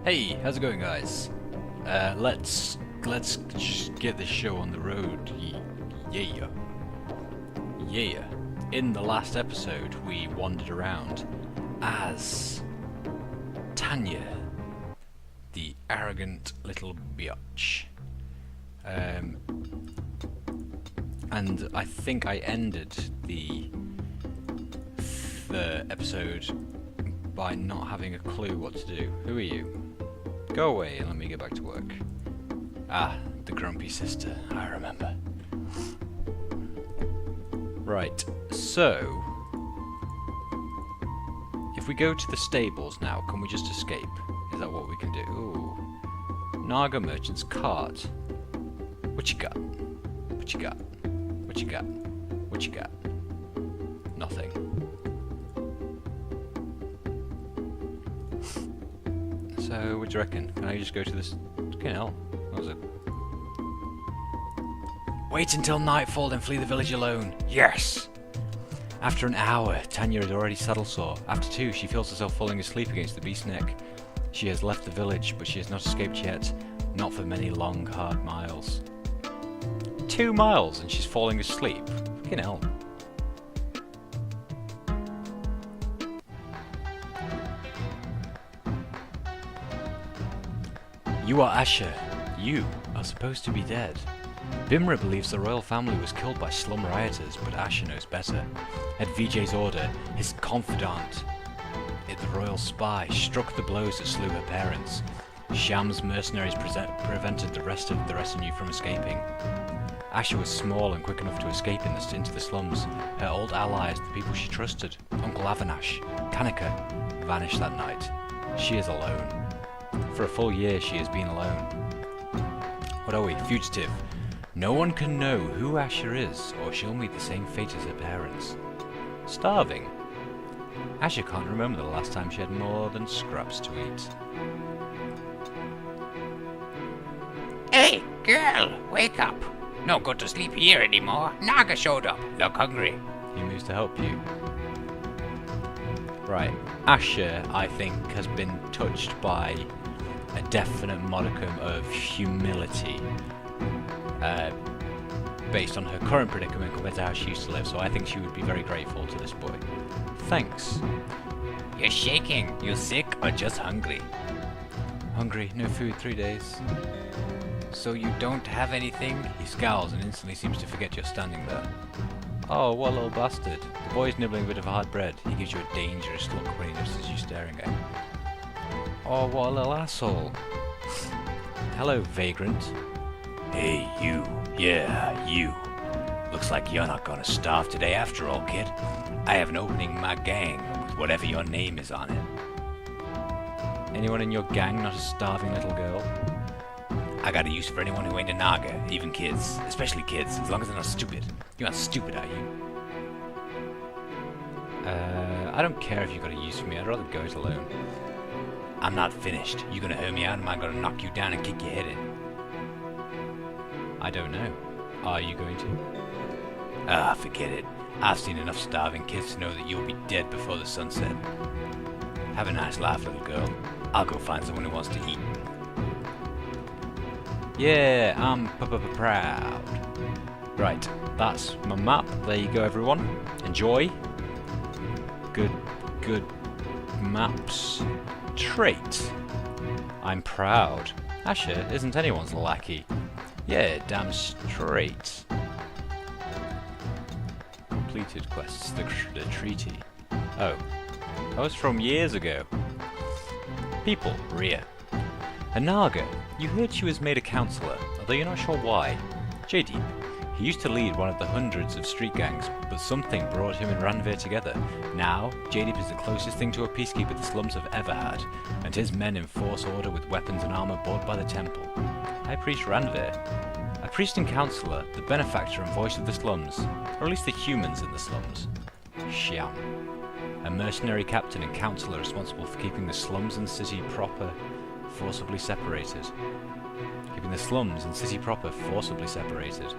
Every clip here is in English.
Hey, how's it going, guys? Let's just get this show on the road. Yeah. Yeah. In the last episode, we wandered around as Tanya, the arrogant little bitch. And I think I ended the episode by not having a clue what to do. Who are you? Go away and let me get back to work. Ah, the grumpy sister, I remember. Right, so if we go to the stables now, can we just escape? Is that what we can do? Ooh. Naga merchant's cart. What you got? What you got? What you got? What you got? Nothing. So, what do you reckon? Can I just go to this? Okay, hell. What was it? Wait until nightfall, then flee the village alone. Yes! After an hour, Tanya is already saddle sore. After 2, she feels herself falling asleep against the beast's neck. She has left the village, but she has not escaped yet. Not for many long, hard miles. 2 miles and she's falling asleep? Fucking hell. You are Asher. You are supposed to be dead. Bhimra believes the royal family was killed by slum rioters, but Asher knows better. At Vijay's order, his confidant, the royal spy, struck the blows that slew her parents. Sham's mercenaries prevented the rest of the retinue from escaping. Asher was small and quick enough to escape into the slums. Her old allies, the people she trusted, Uncle Avinash, Kanika, vanished that night. She is alone. For a full year she has been alone. What are we? Fugitive. No one can know who Asher is, or she'll meet the same fate as her parents. Starving. Asher can't remember the last time she had more than scraps to eat. Hey, girl, wake up. No good to sleep here anymore. Naga showed up. Look hungry. He moves to help you. Right. Asher, I think, has been touched by a definite modicum of humility based on her current predicament compared to how she used to live, so I think she would be very grateful to this boy. Thanks. You're shaking. You sick or just hungry? Hungry, no food, 3 days. So you don't have anything? He scowls and instantly seems to forget you're standing there. Oh, what a little bastard. The boy's nibbling a bit of hard bread. He gives you a dangerous look when he notices you staring at him. Oh, what a little asshole. Hello, vagrant. Hey, you. Yeah, you. Looks like you're not gonna starve today after all, kid. I have an opening in my gang with whatever your name is on it. Anyone in your gang not a starving little girl? I got a use for anyone who ain't a Naga, even kids. Especially kids, as long as they're not stupid. You're not stupid, are you? I don't care if you got a use for me. I'd rather go it alone. I'm not finished. You gonna hear me out, or am I gonna knock you down and kick your head in? I don't know. Are you going to? Ah, forget it. I've seen enough starving kids to know that you'll be dead before the sunset. Have a nice life, little girl. I'll go find someone who wants to eat. Yeah, I'm proud. Right, that's my map. There you go, everyone. Enjoy. Good maps. Trait. I'm proud. Asher isn't anyone's lackey. Yeah, damn straight. Completed quests. The treaty. Oh. That was from years ago. People. Rhea. A Naga. You heard she was made a councillor, although you're not sure why. Jaydeep. He used to lead one of the hundreds of street gangs, but something brought him and Ranveer together. Now, Jaydeep is the closest thing to a peacekeeper the slums have ever had, and his men enforce order with weapons and armour bought by the temple. High Priest Ranveer. A priest and councillor, the benefactor and voice of the slums, or at least the humans in the slums. Shyam. A mercenary captain and councillor responsible for keeping the slums and city proper forcibly separated. Keeping the slums and city proper forcibly separated.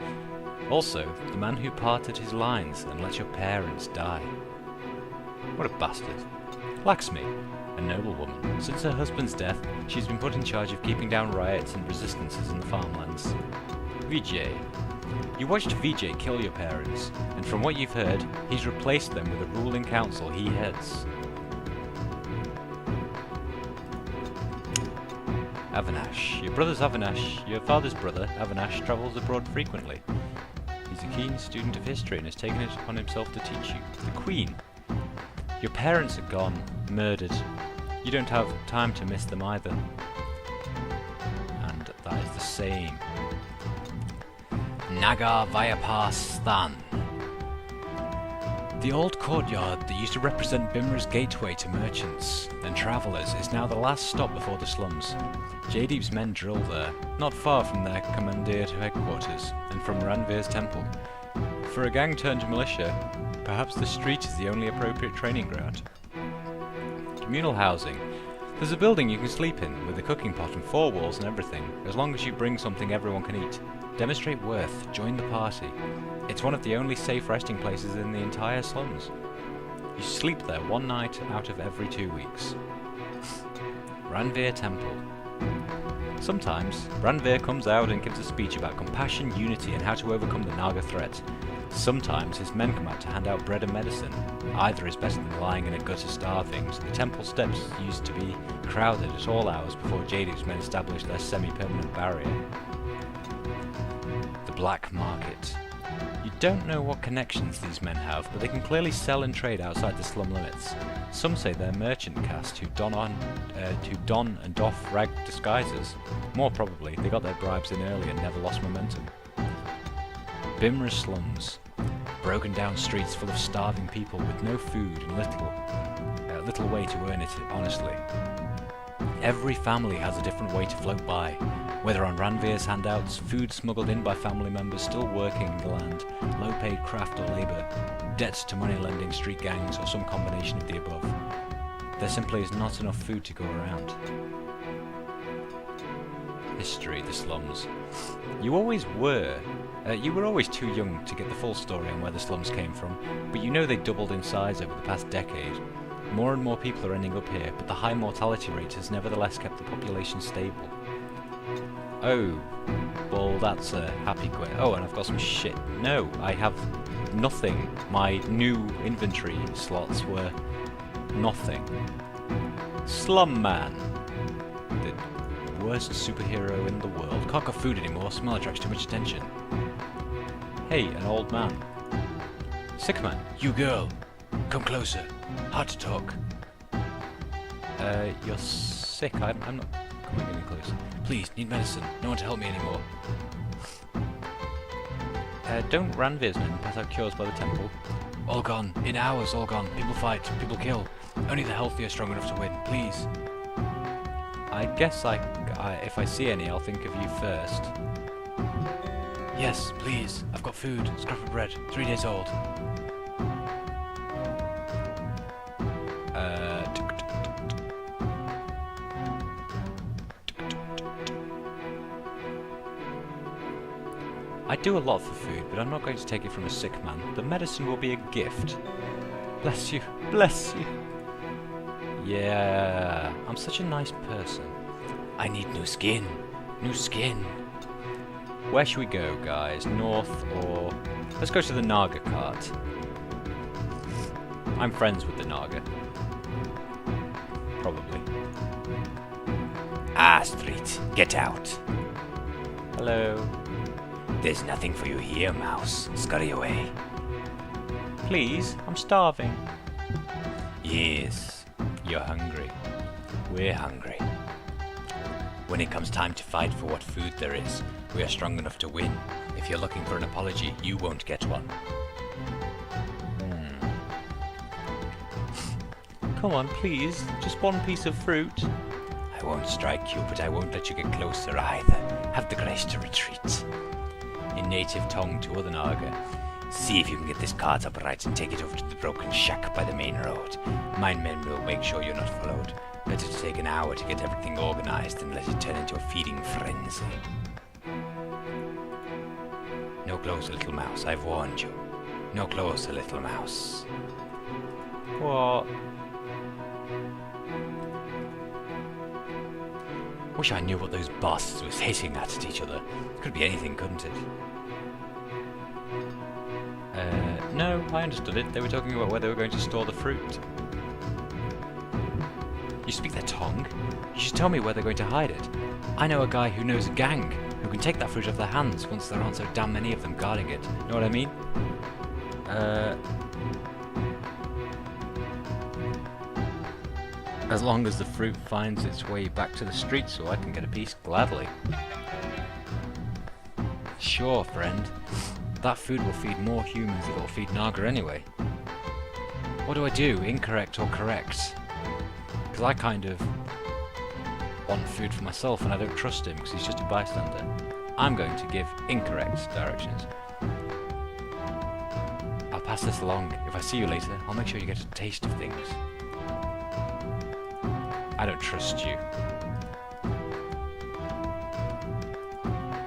Also, the man who parted his lines and let your parents die. What a bastard. Laxmi. a noblewoman. Since her husband's death, she's been put in charge of keeping down riots and resistances in the farmlands. Vijay. You watched Vijay kill your parents, and from what you've heard, he's replaced them with a ruling council he heads. Avinash. Your father's brother, Avinash, travels abroad frequently. He's a keen student of history and has taken it upon himself to teach you. The Queen. Your parents are gone, murdered. You don't have time to miss them either. And that is the same. Nagar Vyapar. The old courtyard that used to represent Bhimra's gateway to merchants and travellers is now the last stop before the slums. Jaideep's men drill there, not far from their commandeered headquarters and from Ranveer's temple. For a gang turned militia, perhaps the street is the only appropriate training ground. Communal housing. There's a building you can sleep in, with a cooking pot and 4 walls and everything, as long as you bring something everyone can eat. Demonstrate worth, join the party. It's one of the only safe resting places in the entire slums. You sleep there 1 night out of every 2 weeks. Ranveer Temple. Sometimes, Ranveer comes out and gives a speech about compassion, unity, and how to overcome the Naga threat. Sometimes his men come out to hand out bread and medicine. Either is better than lying in a gutter starving, so the temple steps used to be crowded at all hours before Jaideep's men established their semi-permanent barrier. The Black Market. You don't know what connections these men have, but they can clearly sell and trade outside the slum limits. Some say they're merchant caste who don and doff rag disguises. More probably, they got their bribes in early and never lost momentum. Bhimra slums. Broken down streets full of starving people with no food and little way to earn it honestly. Every family has a different way to float by, whether on Ranveer's handouts, food smuggled in by family members still working in the land, low-paid craft or labour, debts to money-lending street gangs, or some combination of the above. There simply is not enough food to go around. History, the slums. You were always too young to get the full story on where the slums came from, but you know they doubled in size over the past decade. More and more people are ending up here, but the high mortality rate has nevertheless kept the population stable. Oh, well that's a happy quit. Oh, and I've got some shit. No, I have nothing. My new inventory slots were nothing. Slum Man. The worst superhero in the world. Can't get food anymore, smell attracts too much attention. Hey, an old man. Sick man. You girl, come closer. Hard to talk. You're sick. I'm not coming any closer. Please, need medicine. No one to help me anymore. Don't Ranveer's men pass out cures by the temple? All gone. In hours, all gone. People fight. People kill. Only the healthy are strong enough to win. Please. I guess if I see any, I'll think of you first. Yes, please. I've got food. Scrap of bread. 3 days old. I do a lot for food, but I'm not going to take it from a sick man. The medicine will be a gift. Bless you. Bless you. Yeah, I'm such a nice person. I need new skin. New skin. Where should we go, guys? North or... Let's go to the Naga cart. I'm friends with the Naga. Probably. Street. Get out. Hello. There's nothing for you here, mouse. Scurry away. Please, I'm starving. Yes, you're hungry. We're hungry. When it comes time to fight for what food there is, we are strong enough to win. If you're looking for an apology, you won't get one. Come on, please. Just one piece of fruit. I won't strike you, but I won't let you get closer either. Have the grace to retreat. In native tongue to other Naga, see if you can get this cart upright and take it over to the broken shack by the main road. My men will make sure you're not followed. Better to take an hour to get everything organized than let it turn into a feeding frenzy. No closer, little mouse, I've warned you. No closer, little mouse. What? Wish I knew what those bastards was hitting at each other. Could be anything, couldn't it? No, I understood it. They were talking about where they were going to store the fruit. You speak their tongue? You should tell me where they're going to hide it. I know a guy who knows a gang who can take that fruit off their hands once there aren't so damn many of them guarding it. Know what I mean? As long as the fruit finds its way back to the street so I can get a piece, gladly. Sure, friend. That food will feed more humans than it will feed Naga anyway. What do I do? Incorrect or correct? Because I kind of want food for myself and I don't trust him because he's just a bystander. I'm going to give incorrect directions. I'll pass this along. If I see you later, I'll make sure you get a taste of things. I don't trust you.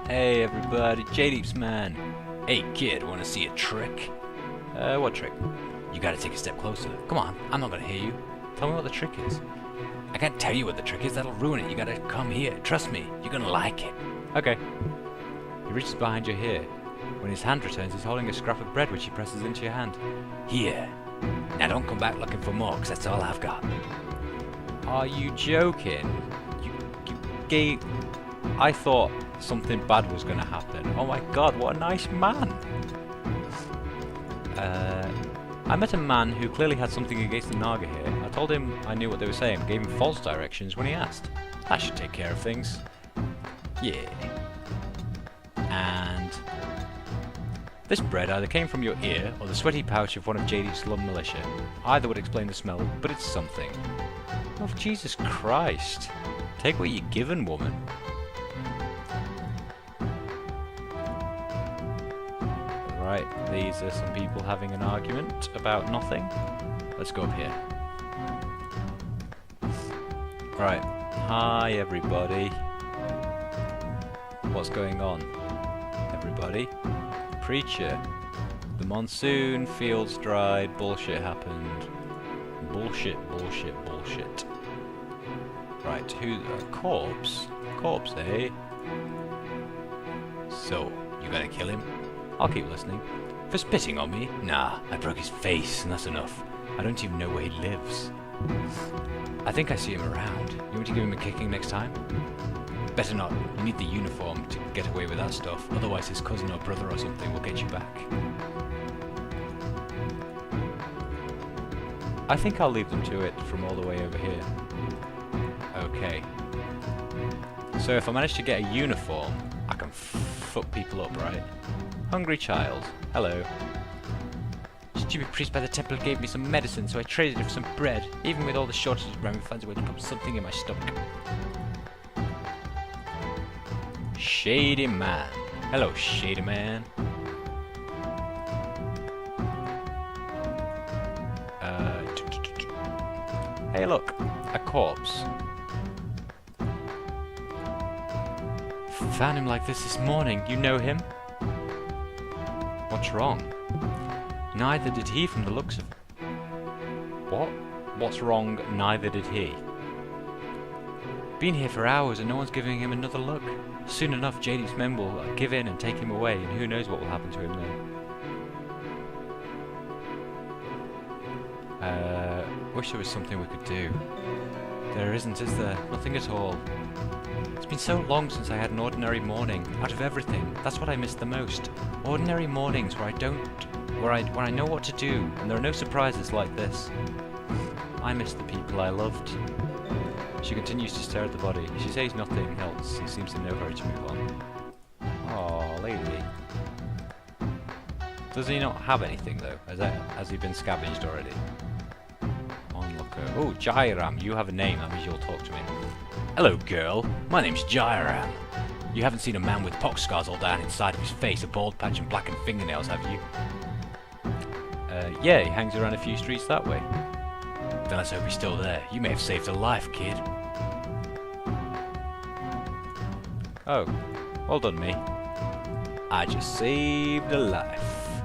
Hey everybody, J-Deep's man. Hey kid, wanna see a trick? What trick? You gotta take a step closer. Come on, I'm not gonna hear you. Tell me what the trick is. I can't tell you what the trick is, that'll ruin it. You gotta come here. Trust me, you're gonna like it. Okay. He reaches behind your ear. When his hand returns, he's holding a scrap of bread which he presses into your hand. Here. Now don't come back looking for more, 'cause that's all I've got. Are you joking? You gay... I thought something bad was going to happen. Oh my god, what a nice man! I met a man who clearly had something against the Naga here. I told him I knew what they were saying, gave him false directions when he asked. That should take care of things. Yeah. And... this bread either came from your ear or the sweaty pouch of one of JD's Slum Militia. Either would explain the smell, but it's something. Oh, Jesus Christ. Take what you're given, woman. Right, these are some people having an argument about nothing. Let's go up here. Right. Hi, everybody. What's going on? Everybody? Preacher. The monsoon, fields dried, bullshit happened. Bullshit, bullshit, bullshit. Right, who... corpse? Corpse, eh? So, you gonna kill him? I'll keep listening. For spitting on me? Nah, I broke his face, and that's enough. I don't even know where he lives. I think I see him around. You want to give him a kicking next time? Better not. You need the uniform to get away with that stuff. Otherwise his cousin or brother or something will get you back. I think I'll leave them to it from all the way over here. Okay. So if I manage to get a uniform, I can fuck people up, right? Hungry child. Hello. Stupid priest by the temple gave me some medicine, so I traded it for some bread. Even with all the shortages around me, finds a way to put something in my stomach. Shady man. Hello, shady man. Hey look, a corpse. Found him like this morning. You know him? What's wrong? Neither did he from the looks of... What? What's wrong? Neither did he. Been here for hours and no one's giving him another look. Soon enough, JD's men will give in and take him away, and who knows what will happen to him then. Wish there was something we could do. There isn't, is there? Nothing at all. It's been so long since I had an ordinary morning. Out of everything, that's what I miss the most. Ordinary mornings where I know what to do, and there are no surprises like this. I miss the people I loved. She continues to stare at the body. She says nothing else and seems in no hurry to move on. Aw, lady. Does he not have anything though? Has he been scavenged already? Onlooker. Oh, Jairam, you have a name. That means you'll talk to me. Hello, girl. My name's Jairam. You haven't seen a man with pox scars all down inside of his face, a bald patch and blackened fingernails, have you? Yeah, he hangs around a few streets that way. Then let's hope he's still there. You may have saved a life, kid. Oh, well done, me. I just saved a life.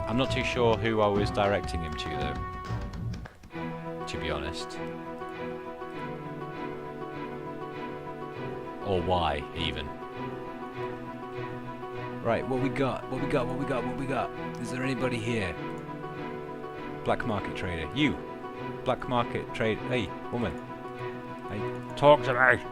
I'm not too sure who I was directing him to, though. To be honest. Or why, even. Right, what we got? What we got? What we got? What we got? Is there anybody here? Black market trader. You! Black market trade. Hey, woman. Hey, talk to me!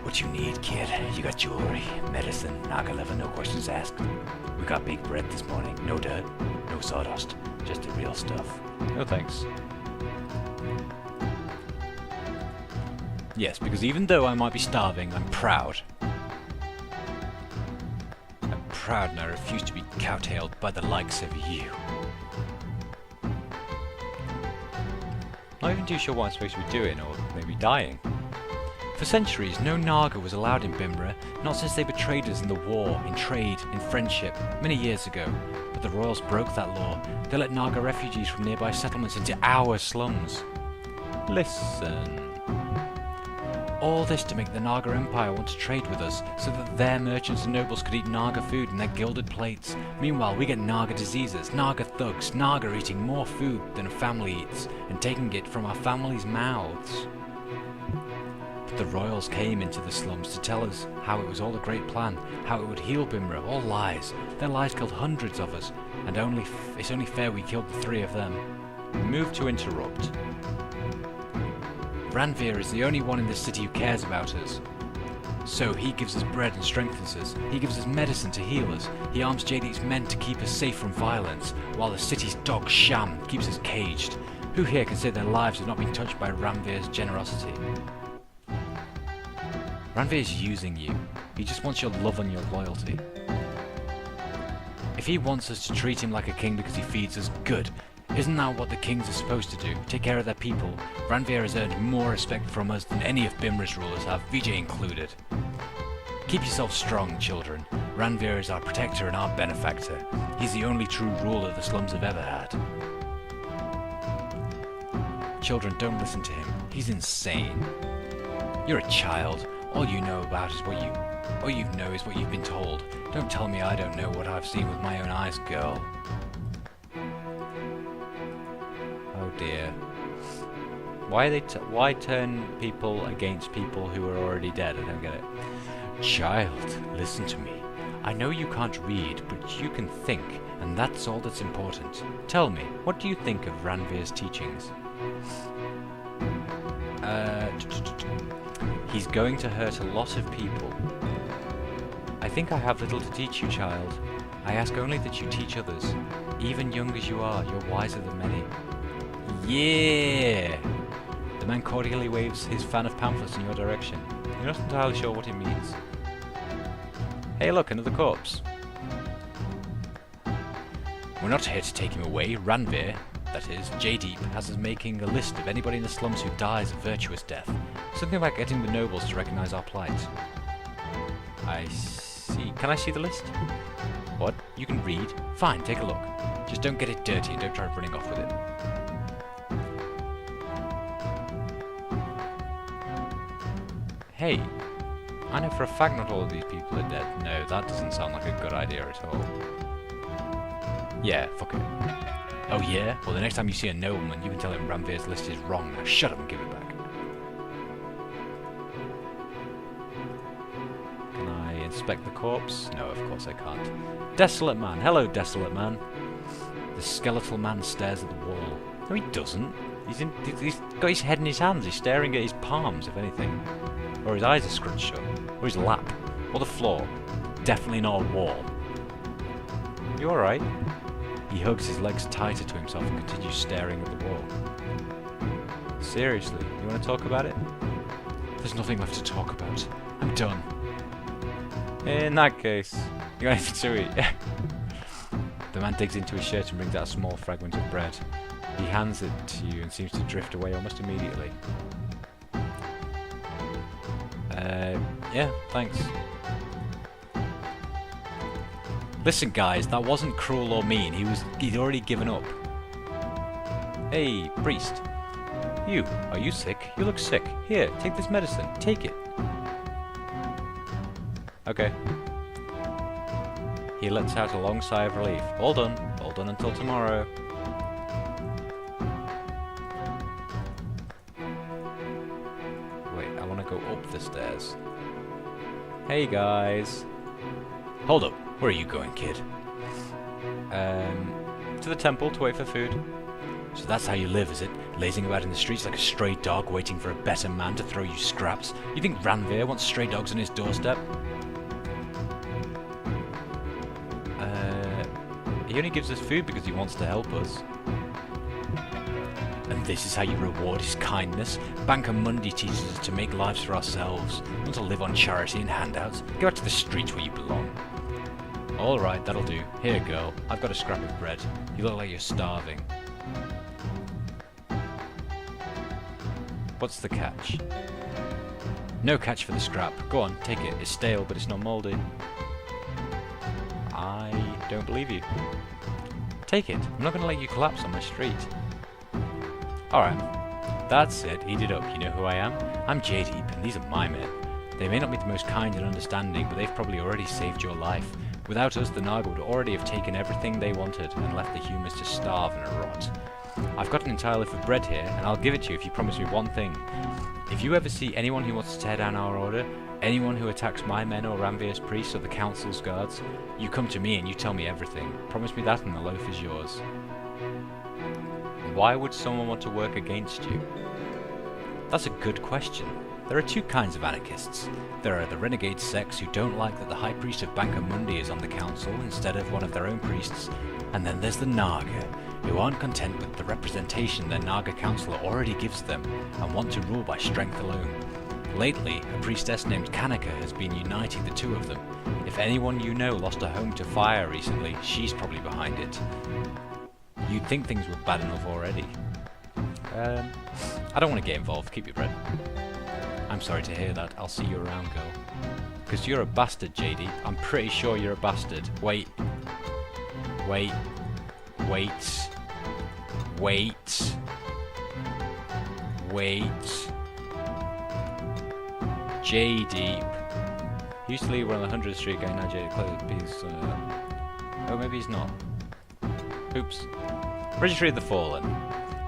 What you need, kid? You got jewelry, medicine, Naga liver, no questions asked. We got baked bread this morning. No dirt, no sawdust, just the real stuff. No thanks. Yes, because even though I might be starving, I'm proud. I'm proud and I refuse to be cowtailed by the likes of you. Not even too sure what I'm supposed to be doing, or maybe dying. For centuries, no Naga was allowed in Bhimra, not since they betrayed us in the war, in trade, in friendship, many years ago. But the royals broke that law. They let Naga refugees from nearby settlements into our slums. Listen. All this to make the Naga Empire want to trade with us, so that their merchants and nobles could eat Naga food in their gilded plates. Meanwhile, we get Naga diseases, Naga thugs, Naga eating more food than a family eats, and taking it from our families' mouths. But the royals came into the slums to tell us how it was all a great plan, how it would heal Bhimra, all lies. Their lies killed hundreds of us, and it's only fair we killed the 3 of them. Move to interrupt. Ranveer is the only one in this city who cares about us. So he gives us bread and strengthens us. He gives us medicine to heal us. He arms JD's men to keep us safe from violence, while the city's dog Sham keeps us caged. Who here can say their lives have not been touched by Ranveer's generosity? Ranveer's using you. He just wants your love and your loyalty. If he wants us to treat him like a king because he feeds us, good. Isn't that what the kings are supposed to do? Take care of their people. Ranveer has earned more respect from us than any of Bhimra's rulers have, Vijay included. Keep yourselves strong, children. Ranveer is our protector and our benefactor. He's the only true ruler the slums have ever had. Children, don't listen to him. He's insane. You're a child. All you know about is what you've been told. Don't tell me I don't know what I've seen with my own eyes, girl. Oh dear. Why turn people against people who are already dead? I don't get it. Child, listen to me. I know you can't read, but you can think, and that's all that's important. Tell me, what do you think of Ranveer's teachings? He's going to hurt a lot of people. I think I have little to teach you, child. I ask only that you teach others. Even young as you are, you're wiser than many. Yeah! The man cordially waves his fan of pamphlets in your direction. You're not entirely sure what it means. Hey look, another corpse. We're not here to take him away. Ranveer, that is, Jaydeep, has us making a list of anybody in the slums who dies a virtuous death. Something about getting the nobles to recognize our plight. I see. Can I see the list? What? You can read? Fine, take a look. Just don't get it dirty and don't try running off with it. Hey, I know for a fact not all of these people are dead. No, that doesn't sound like a good idea at all. Yeah, fuck it. Oh yeah? Well, the next time you see a nobleman, you can tell him Ranveer's list is wrong. Now shut up and give it back. Can I inspect the corpse? No, of course I can't. Desolate man. Hello, desolate man. The skeletal man stares at the wall. No, he doesn't. He's got his head in his hands. He's staring at his palms, if anything. Or his eyes are scrunched shut. Or his lap. Or the floor. Definitely not a wall. You alright? He hugs his legs tighter to himself and continues staring at the wall. Seriously, you want to talk about it? There's nothing left to talk about. I'm done. In that case, you got anything to eat? The man digs into his shirt and brings out a small fragment of bread. He hands it to you and seems to drift away almost immediately. Yeah, thanks. Listen guys, that wasn't cruel or mean, he'd already given up. Hey, priest. Are you sick? You look sick. Here, take this medicine, take it. Okay. He lets out a long sigh of relief. All done until tomorrow. go up the stairs. Hey guys. Hold up. Where are you going, kid? To the temple to wait for food. So that's how you live, is it? Lazing about in the streets like a stray dog waiting for a better man to throw you scraps? You think Ranveer wants stray dogs on his doorstep? He only gives us food because he wants to help us. And this is how you reward his kindness? Banker Mundi teaches us to make lives for ourselves, not to live on charity and handouts. Go out to the streets where you belong. Alright, that'll do. Here, girl. I've got a scrap of bread. You look like you're starving. What's the catch? No catch for the scrap. Go on, take it. It's stale, but it's not mouldy. I don't believe you. Take it. I'm not going to let you collapse on my street. Alright. That's it. Eat it up. You know who I am? I'm J-Deep, and these are my men. They may not be the most kind and understanding, but they've probably already saved your life. Without us, the Naga would already have taken everything they wanted and left the humans to starve and rot. I've got an entire loaf of bread here, and I'll give it to you if you promise me one thing. If you ever see anyone who wants to tear down our order, anyone who attacks my men or Ranveer's priests or the council's guards, you come to me and you tell me everything. Promise me that and the loaf is yours. Why would someone want to work against you? That's a good question. There are two kinds of anarchists. There are the renegade sects who don't like that the High Priest of Banker Mundi is on the council instead of one of their own priests, and then there's the Naga, who aren't content with the representation their Naga councillor already gives them and want to rule by strength alone. Lately, a priestess named Kanaka has been uniting the two of them. If anyone you know lost a home to fire recently, she's probably behind it. You'd think things were bad enough already. I don't want to get involved. Keep your bread. I'm sorry to hear that. I'll see you around, girl. Because you're a bastard, JD. I'm pretty sure you're a bastard. Wait. Wait. Wait. Wait. Wait. J-Deep. He used to lead one on the 100th Street guy, now J-Deep clothes. Oh, maybe he's not. Oops. Registry of the Fallen.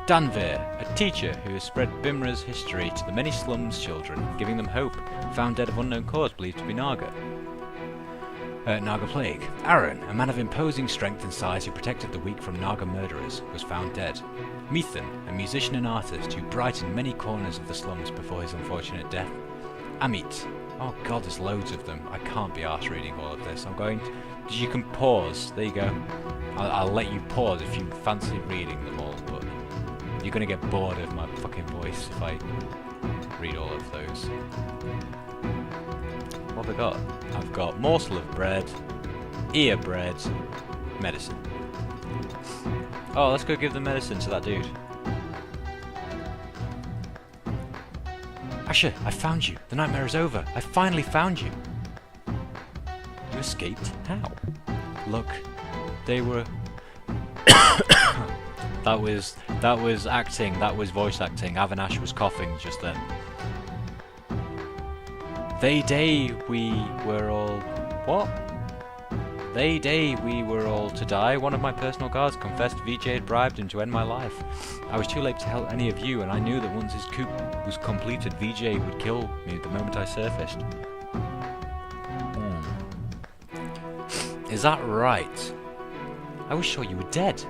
Danveer, a teacher who has spread Bhimra's history to the many slums children, giving them hope, found dead of unknown cause believed to be Naga. Naga Plague. Aaron, a man of imposing strength and size who protected the weak from Naga murderers, was found dead. Methan, a musician and artist who brightened many corners of the slums before his unfortunate death. Amit. Oh god, there's loads of them. I can't be arsed reading all of this. I'm going to... You can pause. There you go. I'll let you pause if you fancy reading them all, but you're going to get bored of my fucking voice if I read all of those. What have I got? I've got morsel of bread, ear bread, medicine. Oh, let's go give the medicine to that dude. Asher, I found you. The nightmare is over. I finally found you. You escaped? How? Look, they were... That was acting. That was voice acting. Avinash was coughing just then. We were all... What? We were all to die. One of my personal guards confessed VJ had bribed him to end my life. I was too late to help any of you, and I knew that once his coup was completed, VJ would kill me the moment I surfaced. Is that right? I was sure you were dead.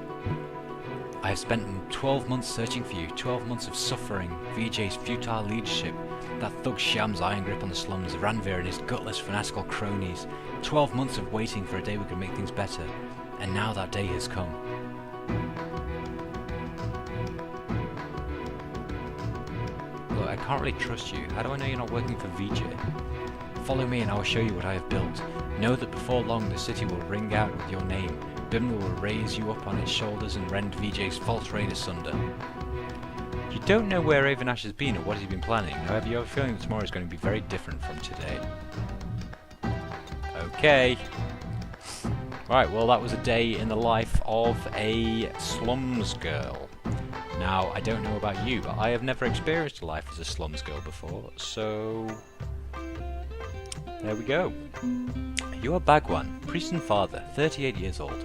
I have spent 12 months searching for you, 12 months of suffering, VJ's futile leadership, that thug Sham's iron grip on the slums, Ranveer and his gutless fanatical cronies, 12 months of waiting for a day we could make things better, and now that day has come. Look, I can't really trust you. How do I know you're not working for VJ? Follow me and I will show you what I have built. Know that before long the city will ring out with your name. Bhimra will raise you up on its shoulders and rend VJ's false reign asunder. You don't know where Avinash has been or what he's been planning, however you have a feeling that tomorrow is going to be very different from today. Okay. Right, well that was a day in the life of a slums girl. Now, I don't know about you, but I have never experienced a life as a slums girl before, so... there we go. You are Bhagwan, priest and father, 38 years old.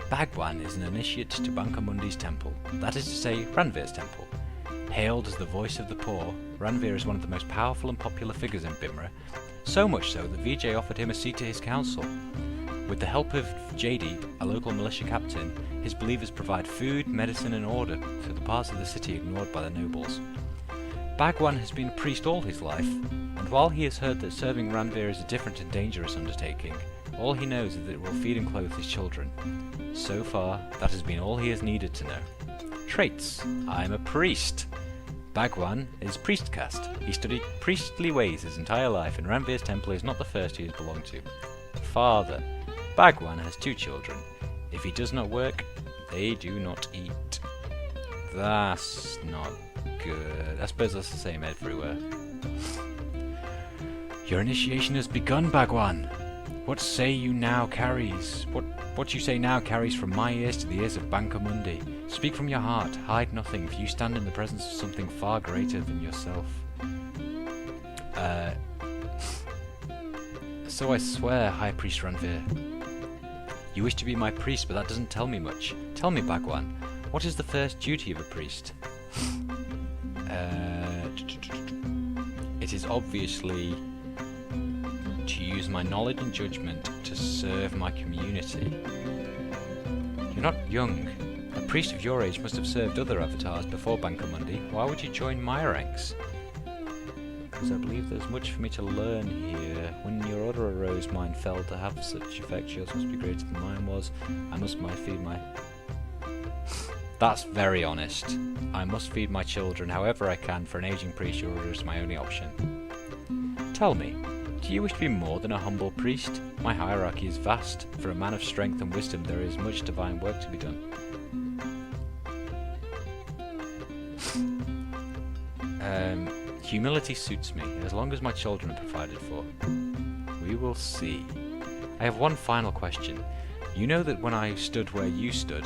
Bhagwan is an initiate to Banker Mundi's temple, that is to say, Ranveer's temple. Hailed as the voice of the poor, Ranveer is one of the most powerful and popular figures in Bhimra, so much so that Vijay offered him a seat to his council. With the help of Jaideep, a local militia captain, his believers provide food, medicine and order to the parts of the city ignored by the nobles. Bhagwan has been a priest all his life, and while he has heard that serving Ranveer is a different and dangerous undertaking, all he knows is that it will feed and clothe his children. So far, that has been all he has needed to know. Traits. I am a priest. Bhagwan is priest caste. He studied priestly ways his entire life, and Ranveer's temple is not the first he has belonged to. Father. Bhagwan has 2 children. If he does not work, they do not eat. That's not good. I suppose that's the same everywhere. Your initiation has begun, Bhagwan. What say you now carries? What you say now carries from my ears to the ears of Bankamundi. Speak from your heart, hide nothing, for you stand in the presence of something far greater than yourself. So I swear, High Priest Ranveer. You wish to be my priest, but that doesn't tell me much. Tell me, Bhagwan, what is the first duty of a priest? It is obviously to use my knowledge and judgment to serve my community. You're not young. A priest of your age must have served other avatars before Bankamundi. Why would you join my ranks? Because I believe there's much for me to learn here. When your order arose, mine fell to have such effect. Yours must be greater than mine was. I must feed my... That's very honest. I must feed my children however I can. For an aging priest, your order is my only option. Tell me, do you wish to be more than a humble priest? My hierarchy is vast. For a man of strength and wisdom, there is much divine work to be done. Humility suits me, as long as my children are provided for. We will see. I have one final question. You know that when I stood where you stood,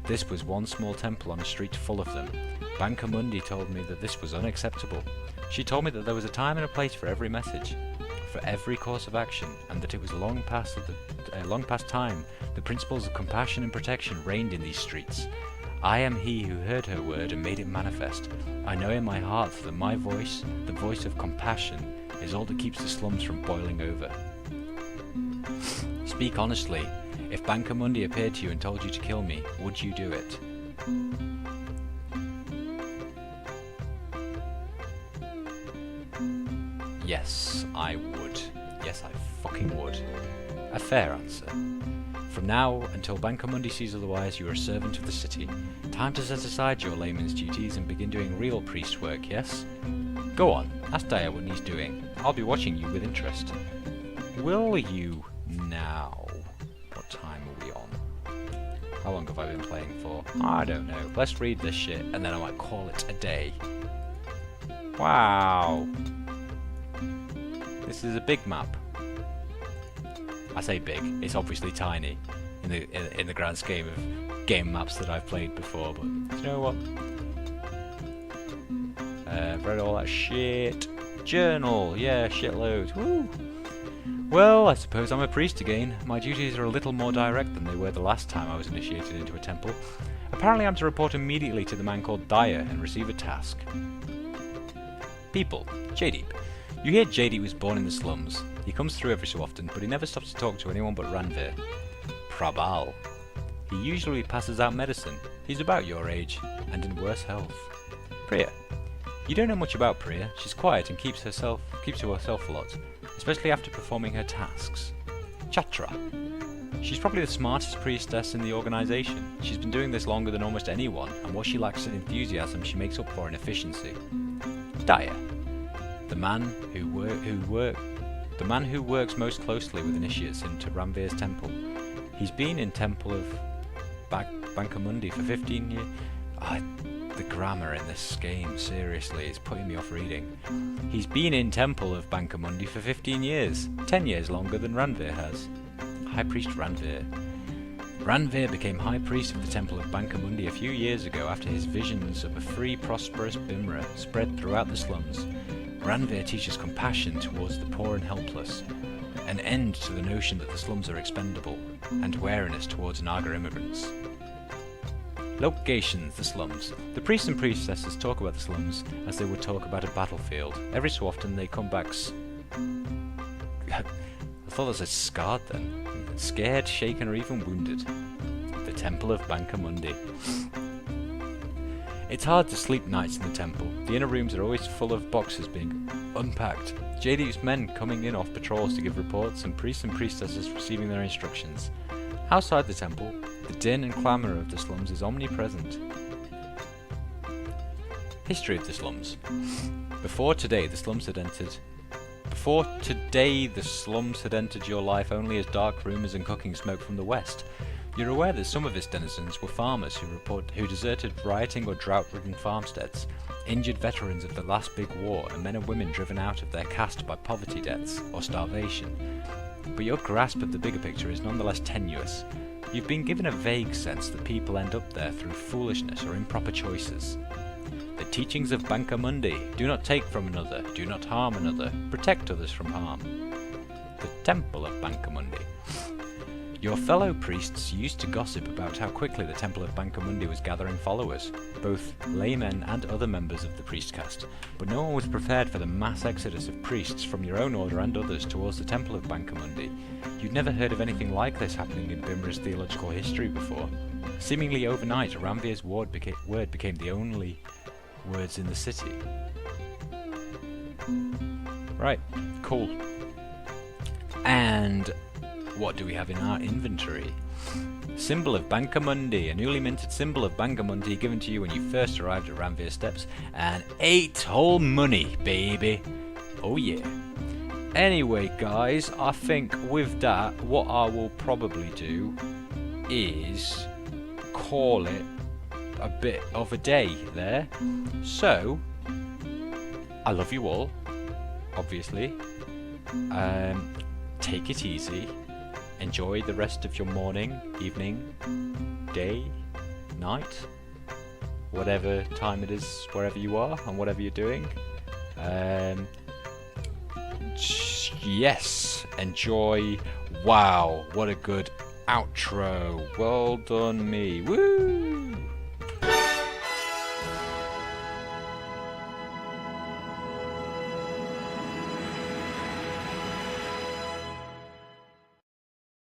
this was one small temple on a street full of them. Bankamundi told me that this was unacceptable. She told me that there was a time and a place for every message, for every course of action, and that it was long past time the principles of compassion and protection reigned in these streets. I am he who heard her word and made it manifest. I know in my heart that my voice, the voice of compassion, is all that keeps the slums from boiling over. Speak honestly. If Bankamundi appeared to you and told you to kill me, would you do it? Yes, I would. Yes, I fucking would. A fair answer. From now until Bankamundi sees otherwise, you are a servant of the city. Time to set aside your layman's duties and begin doing real priest work, yes? Go on, ask Daya what he's doing. I'll be watching you with interest. Will you now? What time are we on? How long have I been playing for? I don't know. Let's read this shit and then I might call it a day. Wow. This is a big map. I say big, it's obviously tiny in the grand scheme of game maps that I've played before, but you know what? I've read all that shit. Journal, yeah, shitloads. Woo! Well, I suppose I'm a priest again. My duties are a little more direct than they were the last time I was initiated into a temple. Apparently I'm to report immediately to the man called Daya and receive a task. People, Jaideep. You hear Jaideep was born in the slums. He comes through every so often, but he never stops to talk to anyone but Ranveer. Prabal. He usually passes out medicine. He's about your age, and in worse health. Priya. You don't know much about Priya. She's quiet and keeps to herself a lot, especially after performing her tasks. Chatra. She's probably the smartest priestess in the organisation. She's been doing this longer than almost anyone, and what she lacks in enthusiasm she makes up for in efficiency. Daya. The man who works most closely with initiates into Ranveer's temple. He's been in Temple of Bankamundi for 15 years. The grammar in this game, seriously, is putting me off reading. He's been in Temple of Bankamundi for 15 years, 10 years longer than Ranveer has. High Priest Ranveer. Ranveer became High Priest of the Temple of Bankamundi a few years ago after his visions of a free, prosperous Bhimra spread throughout the slums. Ranveer teaches compassion towards the poor and helpless, an end to the notion that the slums are expendable, and wariness towards Naga immigrants. Locations, the slums. The priests and priestesses talk about the slums as they would talk about a battlefield. Every so often they come back I thought that said scarred then. Scared, shaken, or even wounded. The Temple of Bankamundi. It's hard to sleep nights in the temple. The inner rooms are always full of boxes being unpacked. JD's men coming in off patrols to give reports, and priests and priestesses receiving their instructions. Outside the temple, the din and clamour of the slums is omnipresent. History of the slums. Before today, the slums had entered your life only as dark rumours and cooking smoke from the west. You're aware that some of its denizens were farmers who deserted rioting or drought-ridden farmsteads, injured veterans of the last big war, and men and women driven out of their caste by poverty deaths or starvation. But your grasp of the bigger picture is nonetheless tenuous. You've been given a vague sense that people end up there through foolishness or improper choices. The teachings of Bankamundi: do not take from another, do not harm another, protect others from harm. The Temple of Bankamundi. Your fellow priests used to gossip about how quickly the Temple of Bankamundi was gathering followers, both laymen and other members of the priest caste, but no one was prepared for the mass exodus of priests from your own order and others towards the Temple of Bankamundi. You'd never heard of anything like this happening in Bhimra's theological history before. Seemingly overnight, Ranvir's word became the only words in the city. Right, cool. And what do we have in our inventory? Symbol of Bankamundi, a newly minted symbol of Bankamundi given to you when you first arrived at Ranvir Steps, and 8 whole money, baby. Oh yeah. Anyway, guys, I think with that, what I will probably do is call it a bit of a day there. So, I love you all, obviously. Take it easy. Enjoy the rest of your morning, evening, day, night, whatever time it is, wherever you are and whatever you're doing. Yes, enjoy. Wow, what a good outro. Well done me. Woo!